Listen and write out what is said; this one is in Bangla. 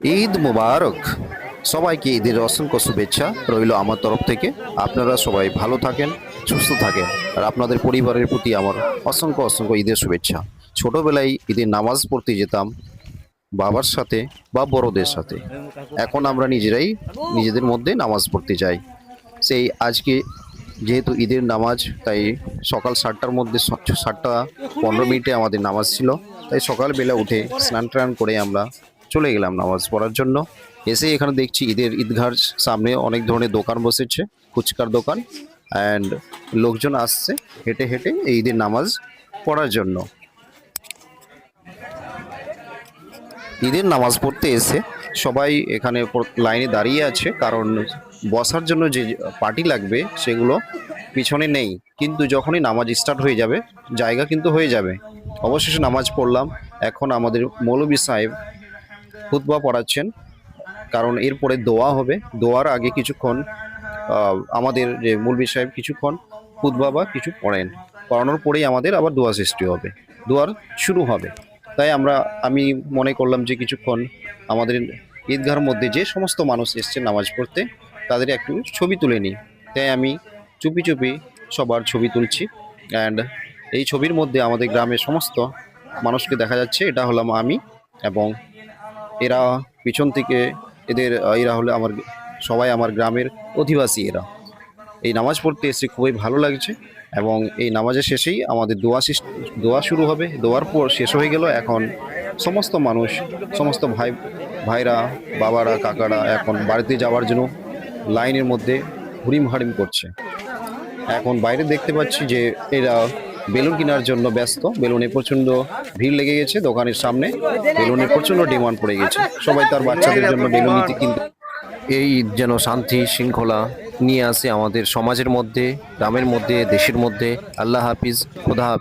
ঈদ মুবারক। সবাইকে ঈদের অসংখ্য শুভেচ্ছা রইল আমার তরফ থেকে। আপনারা সবাই ভালো থাকেন, সুস্থ থাকেন, আর আপনাদের পরিবারের প্রতি আমার অসংখ্য অসংখ্য ঈদের শুভেচ্ছা। ছোটবেলায় ঈদের নামাজ পড়তে যেতাম বাবার সাথে বা বড়দের সাথে। এখন আমরা নিজেরাই নিজেদের মধ্যে নামাজ পড়তে যাই। সেই আজকে যেহেতু ঈদের নামাজ, তাই সকাল 7টার মধ্যে 7টা 15 মিনিটে আমাদের নামাজ ছিল। তাই সকালবেলা উঠে স্নান টান করে আমরা চলে গেলাম নামাজ পড়ার জন্য। এসে এখানে দেখছি ঈদগাহর সামনে অনেক ধরনের দোকান বসেছে, ফুচকার দোকান, অ্যান্ড লোকজন আসছে হেঁটে হেঁটে এই ঈদের নামাজ পড়ার জন্য। ঈদের নামাজ পড়তে এসে সবাই এখানে লাইনে দাঁড়িয়ে আছে, কারণ বসার জন্য যে পার্টি লাগবে সেগুলো পিছনে নেই। কিন্তু যখনই নামাজ স্টার্ট হয়ে যাবে জায়গা কিন্তু হয়ে যাবে। অবশেষে নামাজ পড়লাম। এখন আমাদের মৌলভী সাহেব খুতবা পড়াচ্ছেন, কারণ এরপরে দোয়া হবে। দোয়ার আগে কিছুক্ষণ আমাদের যে মৌলভী সাহেব কিছুক্ষণ খুতবা বা কিছু পড়েন, পড়ানোর পরেই আমাদের আবার দোয়া সৃষ্টি হবে, দোয়ার শুরু হবে। তাই আমি মনে করলাম যে কিছুক্ষণ আমাদের ঈদগাহর মধ্যে যে সমস্ত মানুষ এসছে নামাজ পড়তে তাদের একটু ছবি তুলে নিই। তাই আমি চুপি চুপি সবার ছবি তুলছি। অ্যান্ড এই ছবির মধ্যে আমাদের গ্রামের সমস্ত মানুষকে দেখা যাচ্ছে। এটা হলাম আমি, এবং এরা পিছন থেকে এরা হলো সবাই আমার গ্রামের অধিবাসী। এরা এই নামাজ পড়তে এসে খুবই ভালো লাগছে, এবং এই নামাজের শেষেই আমাদের দোয়া শুরু হবে। দোয়ার পর শেষ হয়ে গেল। এখন সমস্ত মানুষ, সমস্ত ভাইরা, বাবারা, কাকারা এখন বাড়িতে যাওয়ার জন্য লাইনের মধ্যে হুড়িম হাড়িম করছে। এখন বাইরে দেখতে পাচ্ছি যে এরা বেলুন কেনার জন্য ব্যস্ত। বেলুনে প্রচণ্ড ভিড় লেগে গেছে দোকানের সামনে। বেলুনের প্রচণ্ড ডিমান্ড পড়ে গেছে, সবাই তার বাচ্চাদের জন্য বেলুন নিতে কিনতে। এই ঈদ যেন শান্তি শৃঙ্খলা নিয়ে আসে আমাদের সমাজের মধ্যে, গ্রামের মধ্যে, দেশের মধ্যে। আল্লাহ হাফিজ, খোদা হাফিজ।